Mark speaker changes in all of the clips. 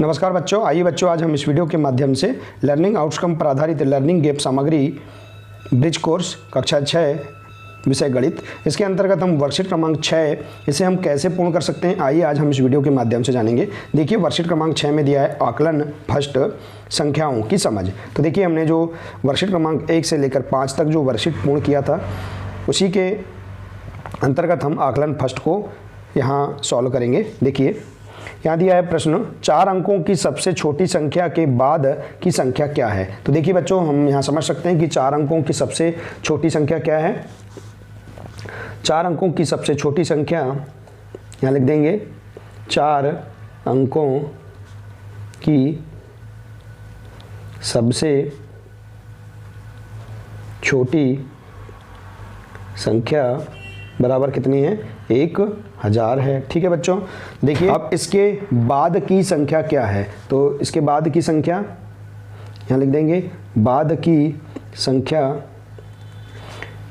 Speaker 1: नमस्कार बच्चों, आइए बच्चों आज हम इस वीडियो के माध्यम से लर्निंग आउटकम पर आधारित लर्निंग गैप सामग्री ब्रिज कोर्स कक्षा 6 विषय गणित, इसके अंतर्गत हम वर्कशीट क्रमांक 6 इसे हम कैसे पूर्ण कर सकते हैं, आइए आज हम इस वीडियो के माध्यम से जानेंगे। देखिए वर्कशीट क्रमांक 6 में दिया है आकलन फर्स्ट संख्याओं की समझ। तो देखिए हमने जो वर्कशीट क्रमांक 1 से लेकर 5 तक जो वर्कशीट पूर्ण किया था उसी के अंतर्गत हम आकलन फर्स्ट को यहाँ सॉल्व करेंगे। देखिए यहाँ दिया है प्रश्न, 4 अंकों की सबसे छोटी संख्या के बाद की संख्या क्या है। तो देखिए बच्चों हम यहाँ समझ सकते हैं कि 4 अंकों की सबसे छोटी संख्या क्या है। 4 अंकों की सबसे छोटी संख्या यहाँ लिख देंगे, 4 अंकों की सबसे छोटी संख्या बराबर कितनी है, 1000 है। ठीक है बच्चों, देखिए अब इसके बाद की संख्या क्या है, तो इसके बाद की संख्या यहाँ लिख देंगे, बाद की संख्या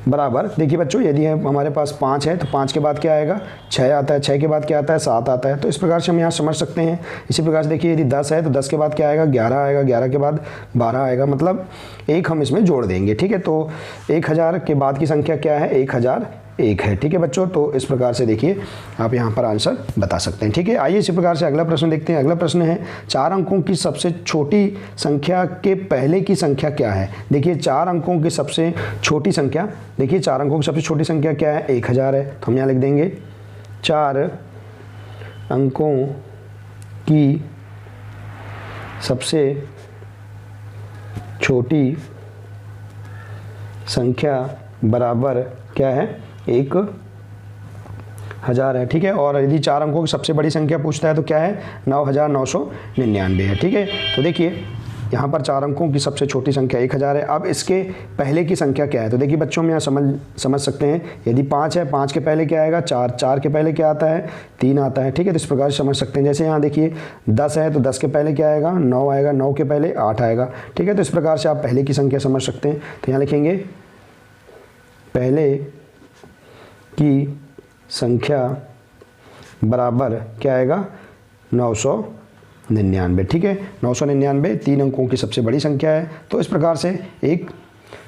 Speaker 1: बराबर, देखिए बच्चों यदि है हमारे पास 5 है तो 5 के बाद क्या आएगा, 6 आता है, 6 के बाद क्या आता है, 7 आता है। तो इस प्रकार से हम यहाँ समझ सकते हैं। इसी प्रकार से देखिए यदि 10 है तो 10 के बाद क्या आएगा, 11 आएगा, 11 के बाद 12 आएगा, मतलब 1 हम इसमें जोड़ देंगे। ठीक है, तो 1000 के बाद की संख्या क्या है, 1001 है। ठीक है बच्चों, तो इस प्रकार से देखिए आप यहाँ पर आंसर बता सकते हैं। ठीक है, आइए इसी प्रकार से अगला प्रश्न देखते हैं। अगला प्रश्न है, 4 अंकों की सबसे छोटी संख्या के पहले की संख्या क्या है। देखिए 4 अंकों की सबसे छोटी संख्या, देखिए 4 अंकों की सबसे छोटी संख्या क्या है, 1000 है। तो हम यहाँ लिख देंगे 4 अंकों की सबसे छोटी संख्या बराबर क्या है, 1000 है। ठीक है, और यदि 4 अंकों की सबसे बड़ी संख्या पूछता है तो क्या है, 9999 है। ठीक है, तो देखिए यहाँ पर 4 अंकों की सबसे छोटी संख्या 1000 है। अब इसके पहले की संख्या क्या है, तो देखिए बच्चों हम यहाँ समझ सकते हैं। यदि 5 है, 5 के पहले क्या आएगा, 4, 4 के पहले क्या आता है, 3 आता है। ठीक है, तो इस प्रकार से समझ सकते हैं। जैसे यहाँ देखिए 10 है तो 10 के पहले क्या आएगा, 9 आएगा, 9 के पहले 8 आएगा। ठीक है, तो इस प्रकार से आप पहले की संख्या समझ सकते हैं। तो यहाँ लिखेंगे पहले की संख्या बराबर क्या आएगा, 999। ठीक है, 999 3 अंकों की सबसे बड़ी संख्या है। तो इस प्रकार से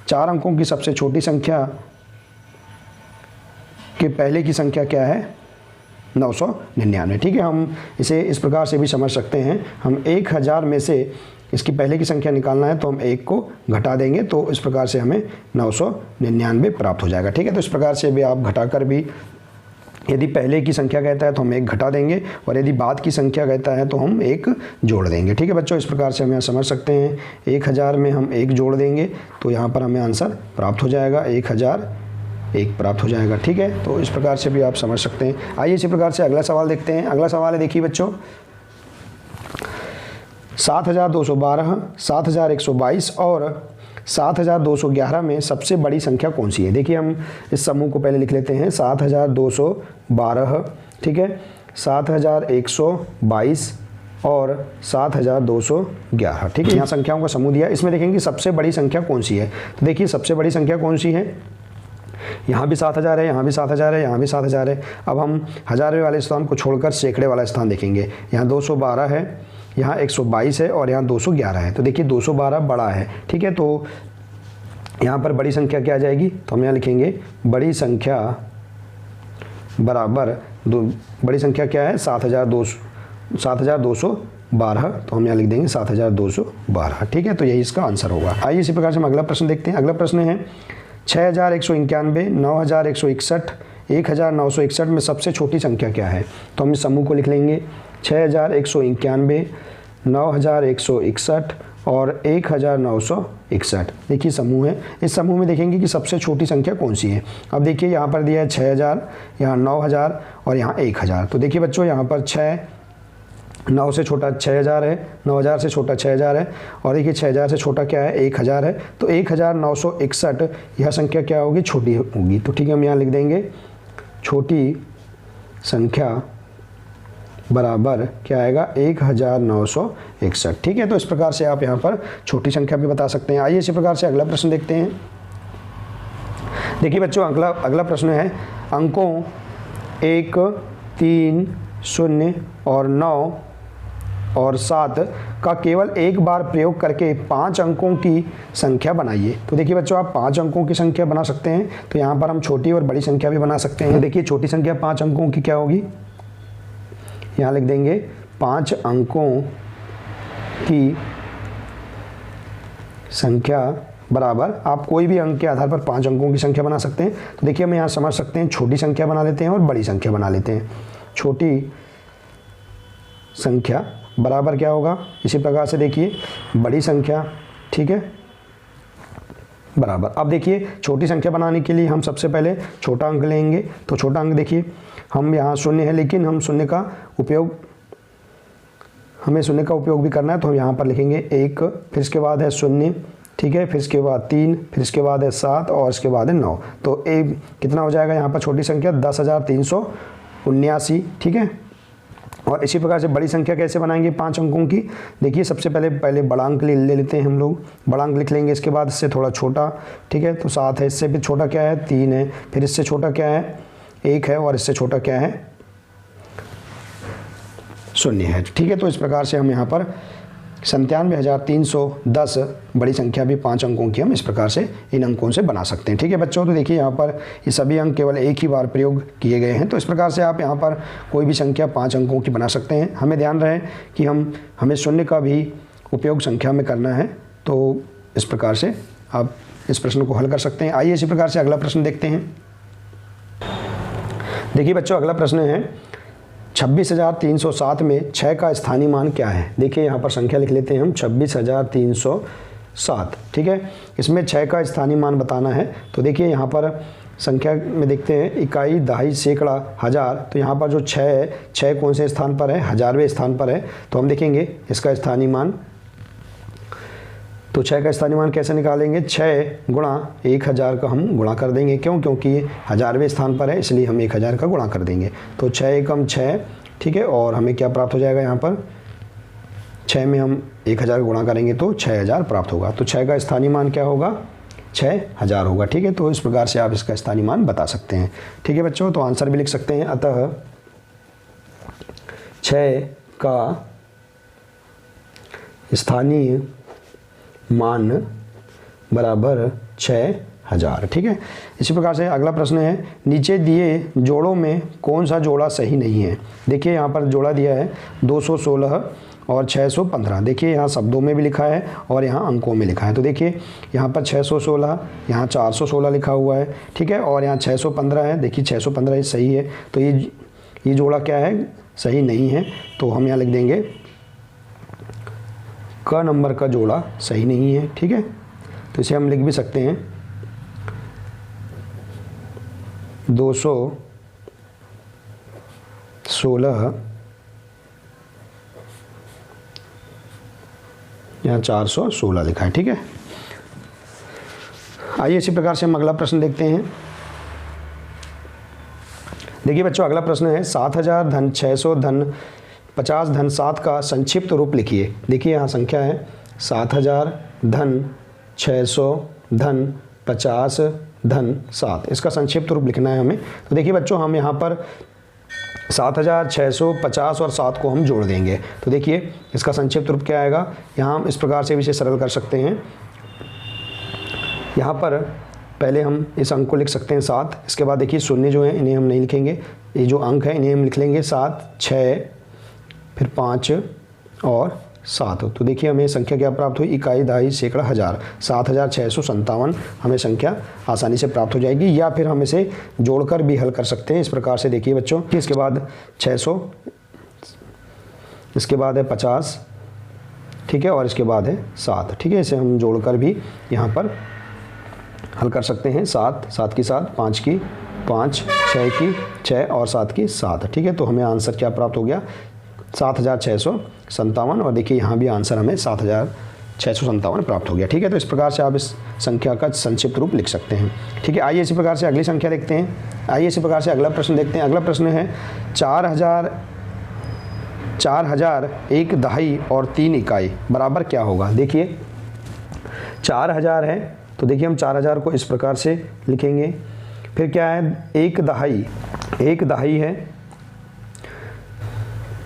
Speaker 1: 4 अंकों की सबसे छोटी संख्या के पहले की संख्या क्या है, 999। ठीक है, हम इसे इस प्रकार से भी समझ सकते हैं। हम 1000 में से इसकी पहले की संख्या निकालना है तो हम 1 को घटा देंगे, तो इस प्रकार से हमें 999 प्राप्त हो जाएगा। ठीक है, तो इस प्रकार से भी आप घटाकर भी, यदि पहले की संख्या कहता है तो हम 1 घटा देंगे, और यदि बाद की संख्या कहता है तो हम 1 जोड़ देंगे। ठीक है बच्चों, इस प्रकार से हम यहाँ समझ सकते हैं। 1000 में हम 1 जोड़ देंगे तो यहाँ पर हमें आंसर प्राप्त हो जाएगा, 1001 प्राप्त हो जाएगा। ठीक है, तो इस प्रकार से भी आप समझ सकते हैं। आइए इसी प्रकार से अगला सवाल देखते हैं। अगला सवाल है, देखिए बच्चों 7212, 7122 और 7211 में सबसे बड़ी संख्या कौन सी है। देखिए हम इस समूह को पहले लिख लेते हैं, 7212, ठीक है, 7122 और 7211। ठीक है, यहाँ संख्याओं का समूह दिया है। इसमें देखेंगे सबसे बड़ी संख्या कौन सी है। तो देखिए सबसे बड़ी संख्या कौन सी है, यहाँ भी 7000 है, यहाँ भी 7000 है, यहाँ भी 7000 है। अब हम हजारे वाले स्थान को छोड़कर सैकड़े वाला स्थान देखेंगे। यहाँ 212 है, यहाँ 122 है और यहाँ 211 है। तो देखिए 212 बड़ा है। ठीक है, तो यहाँ पर बड़ी संख्या क्या आ जाएगी, तो हम यहाँ लिखेंगे बड़ी संख्या बराबर बड़ी संख्या क्या है, 7212। तो हम यहाँ लिख देंगे 7212। ठीक है, तो यही इसका आंसर होगा। आइए इसी प्रकार से हम अगला प्रश्न देखते हैं। अगला प्रश्न है, 6191, 9161, 1961 में सबसे छोटी संख्या क्या है। तो हम इस समूह को लिख लेंगे, 6191, 9161 और 1961। देखिए समूह है, इस समूह में देखेंगे कि सबसे छोटी संख्या कौन सी है। अब देखिए यहाँ पर दिया है 6000, यहाँ 9000 और यहाँ 1000। तो देखिए बच्चों यहाँ पर 9 से छोटा 6000 है, 9000 से छोटा 6000 है, और देखिए 6000 से छोटा क्या है, 1000 है। तो 1961 यह संख्या क्या होगी, छोटी होगी। तो ठीक है, हम यहाँ लिख देंगे छोटी संख्या बराबर क्या आएगा, 1961। ठीक है, तो इस प्रकार से आप यहाँ पर छोटी संख्या भी बता सकते हैं। आइए इसी प्रकार से अगला प्रश्न देखते हैं। देखिए बच्चों अगला प्रश्न है, अंकों 1, 3, 0 और 9 और 7 का केवल एक बार प्रयोग करके 5 अंकों की संख्या बनाइए। तो देखिए बच्चों, आप 5 अंकों की संख्या बना सकते हैं। तो यहाँ पर हम छोटी और बड़ी संख्या भी बना सकते हैं। देखिए छोटी संख्या 5 अंकों की क्या होगी, यहाँ लिख देंगे 5 अंकों की संख्या बराबर, आप कोई भी अंक के आधार पर 5 अंकों की संख्या बना सकते हैं। तो देखिए हम यहाँ समझ सकते हैं, छोटी संख्या बना लेते हैं और बड़ी संख्या बना लेते हैं। छोटी संख्या बराबर क्या होगा, इसी प्रकार से देखिए बड़ी संख्या, ठीक है, बराबर। अब देखिए छोटी संख्या बनाने के लिए हम सबसे पहले छोटा अंक लेंगे। तो छोटा अंक देखिए हम यहाँ 0 है, लेकिन हम शून्य का उपयोग भी करना है। तो हम यहाँ पर लिखेंगे 1, फिर इसके बाद है 0, ठीक है, फिर इसके बाद 3, फिर इसके बाद है 7 और इसके बाद है 9। तो एक कितना हो जाएगा यहाँ पर छोटी संख्या 10,379, ठीक है। और इसी प्रकार से बड़ी संख्या कैसे बनाएंगे 5 अंकों की, देखिए सबसे पहले बड़ा अंक ले लेते हैं हम लोग, बड़ा अंक लिख लेंगे, इसके बाद इससे थोड़ा छोटा, ठीक है। तो 7 है, इससे भी छोटा क्या है 3 है, फिर इससे छोटा क्या है 1 है और इससे छोटा क्या है 0 है, ठीक है। तो इस प्रकार से हम यहाँ पर 97,310 बड़ी संख्या भी 5 अंकों की हम इस प्रकार से इन अंकों से बना सकते हैं, ठीक है बच्चों। तो देखिए यहाँ पर ये सभी अंक केवल एक ही बार प्रयोग किए गए हैं। तो इस प्रकार से आप यहाँ पर कोई भी संख्या 5 अंकों की बना सकते हैं। हमें ध्यान रहे कि हमें शून्य का भी उपयोग संख्या में करना है। तो इस प्रकार से आप इस प्रश्न को हल कर सकते हैं। आइए इसी प्रकार से अगला प्रश्न देखते हैं। देखिए बच्चों, अगला प्रश्न है 26,307 में 6 का स्थानीय मान क्या है। देखिए यहाँ पर संख्या लिख लेते हैं हम 26,307, ठीक है। इसमें 6 का स्थानीय मान बताना है। तो देखिए यहाँ पर संख्या में देखते हैं इकाई, दहाई, सैकड़ा, हज़ार। तो यहाँ पर जो 6 है, 6 कौन से स्थान पर है, 1000वें स्थान पर है। तो हम देखेंगे इसका स्थानीय मान। तो 6 का स्थानीय मान कैसे निकालेंगे, 6 गुणा 1000 का हम गुणा कर देंगे। क्यों, क्योंकि ये 1000वें स्थान पर है, इसलिए हम 1000 का गुणा कर देंगे। तो 6 एकम 6, ठीक है। और हमें क्या प्राप्त हो जाएगा, यहाँ पर 6 में हम 1000 का गुणा करेंगे तो 6000 प्राप्त होगा। तो 6 का स्थानीय मान क्या होगा, 6000 होगा, ठीक है। तो इस प्रकार से आप इसका स्थानीय मान बता सकते हैं, ठीक है बच्चों। तो आंसर भी लिख सकते हैं। अतः 6 का स्थानीय मान बराबर 6000, ठीक है। इसी प्रकार से अगला प्रश्न है, नीचे दिए जोड़ों में कौन सा जोड़ा सही नहीं है। देखिए यहाँ पर जोड़ा दिया है 216 और 615। देखिए यहाँ शब्दों में भी लिखा है और यहाँ अंकों में लिखा है। तो देखिए यहाँ पर 616, यहाँ 416 लिखा हुआ है, ठीक है। और यहाँ 615 है, देखिए 615 ये सही है। तो ये जोड़ा क्या है, सही नहीं है। तो हम यहाँ लिख देंगे क नंबर का जोड़ा सही नहीं है, ठीक है। तो इसे हम लिख भी सकते हैं 216, यहाँ 416 लिखा है, ठीक है। आइए इसी प्रकार से हम अगला प्रश्न देखते हैं। देखिए बच्चों, अगला प्रश्न है 7000 धन 600 धन 50 धन 7 का संक्षिप्त रूप लिखिए। देखिए यहाँ संख्या है 7000 धन 600 धन 50 धन 7, इसका संक्षिप्त रूप लिखना है हमें। तो देखिए बच्चों, हम यहाँ पर 7000, 600, 50 और 7 को हम जोड़ देंगे। तो देखिए इसका संक्षिप्त रूप क्या आएगा, यहाँ हम इस प्रकार से भी इसे सरल कर सकते हैं। यहाँ पर पहले हम इस अंक को लिख सकते हैं 7, इसके बाद देखिए शून्य जो है इन्हें हम नहीं लिखेंगे, ये जो अंक है इन्हें हम लिख लेंगे 7, 6, फिर 5 और 7। तो देखिए हमें संख्या क्या प्राप्त हुई, इकाई, दहाई, सैकड़ा, हज़ार। 7657 हमें संख्या आसानी से प्राप्त हो जाएगी। या फिर हम इसे जोड़कर भी हल कर सकते हैं इस प्रकार से। देखिए बच्चों, इसके बाद 600, इसके बाद है 50, ठीक है, और इसके बाद है 7, ठीक है। इसे हम जोड़कर भी यहाँ पर हल कर सकते हैं। 7 की 7, 5 की 5, 6 की 6 और 7 की 7, ठीक है। तो हमें आंसर क्या प्राप्त हो गया, 7657। और देखिए यहाँ भी आंसर हमें 7657 प्राप्त हो गया, ठीक है। तो इस प्रकार से आप इस संख्या का संक्षिप्त रूप लिख सकते हैं, ठीक है। आइए इसी प्रकार से अगली संख्या देखते हैं। आइए इसी प्रकार से अगला प्रश्न देखते हैं। अगला प्रश्न है 4000 एक दहाई और 3 इकाई बराबर क्या होगा। देखिए 4000 है, तो देखिए हम 4000 को इस प्रकार से लिखेंगे। फिर क्या है, एक दहाई है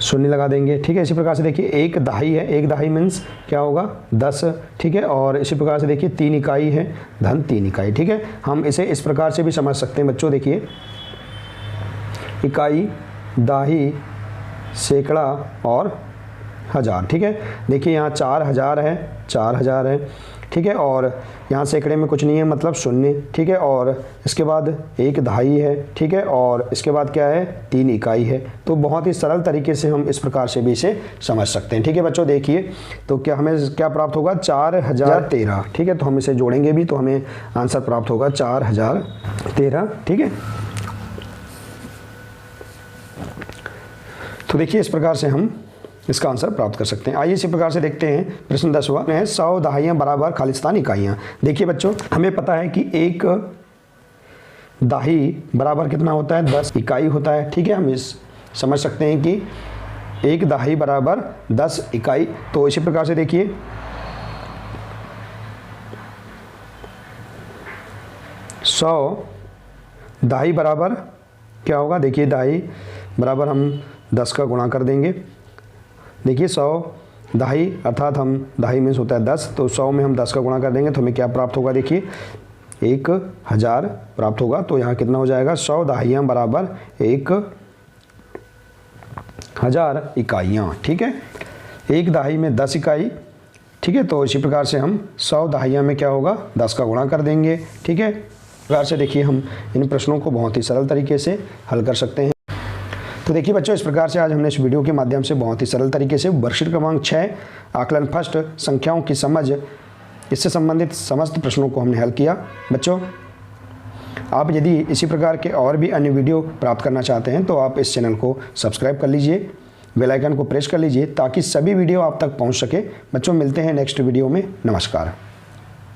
Speaker 1: शून्य लगा देंगे। ठीक है, इसी प्रकार से देखिए 1 दहाई है, 1 दहाई मीन्स क्या होगा 10। ठीक है, और इसी प्रकार से देखिए 3 इकाई है धन 3 इकाई। ठीक है, हम इसे इस प्रकार से भी समझ सकते हैं बच्चों। देखिए इकाई, दाही, सैकड़ा और हज़ार। ठीक है, देखिए यहाँ 4000 है, 4000 है। ठीक है, और यहाँ सैकड़े में कुछ नहीं है मतलब शून्य। ठीक है, और इसके बाद 1 दहाई है। ठीक है, और इसके बाद क्या है 3 इकाई है। तो बहुत ही सरल तरीके से हम इस प्रकार से भी इसे समझ सकते हैं। ठीक है बच्चों, देखिए तो क्या हमें क्या प्राप्त होगा 4013। ठीक है, तो हम इसे जोड़ेंगे भी तो हमें आंसर प्राप्त होगा 4013। ठीक है, तो देखिए इस प्रकार से हम इसका आंसर प्राप्त कर सकते हैं। आइए इसी प्रकार से देखते हैं प्रश्न 10वां है 100 दहाइयाँ बराबर खालिस्तान इकाइयाँ। देखिए बच्चों, हमें पता है कि 1 दाही बराबर कितना होता है 10 इकाई होता है। ठीक है, हम इस समझ सकते हैं कि 1 दाही बराबर 10 इकाई। तो इसी प्रकार से देखिए 100 दाही बराबर क्या होगा, देखिए दाही बराबर हम 10 का गुणा कर देंगे। देखिए 100 दहाई अर्थात हम दहाई मीन्स होता है 10, तो 100 में हम 10 का गुणा कर देंगे तो हमें क्या प्राप्त होगा, देखिए 1000 प्राप्त होगा। तो यहाँ कितना हो जाएगा 100 दहाइयाँ बराबर 1000 इकाइयाँ। ठीक है, 1 दहाई में 10 इकाई। ठीक है, तो इसी प्रकार से हम 100 दहाइयाँ में क्या होगा 10 का गुणा कर देंगे। ठीक है, इस प्रकार से देखिए हम इन प्रश्नों को बहुत ही सरल तरीके से हल कर सकते हैं। तो देखिए बच्चों, इस प्रकार से आज हमने इस वीडियो के माध्यम से बहुत ही सरल तरीके से वर्कशीट क्रमांक 6 आकलन फर्स्ट संख्याओं की समझ, इससे संबंधित समस्त प्रश्नों को हमने हल किया। बच्चों, आप यदि इसी प्रकार के और भी अन्य वीडियो प्राप्त करना चाहते हैं तो आप इस चैनल को सब्सक्राइब कर लीजिए, बेल आइकन को प्रेस कर लीजिए ताकि सभी वीडियो आप तक पहुंच सके। बच्चों, मिलते हैं नेक्स्ट वीडियो में। नमस्कार।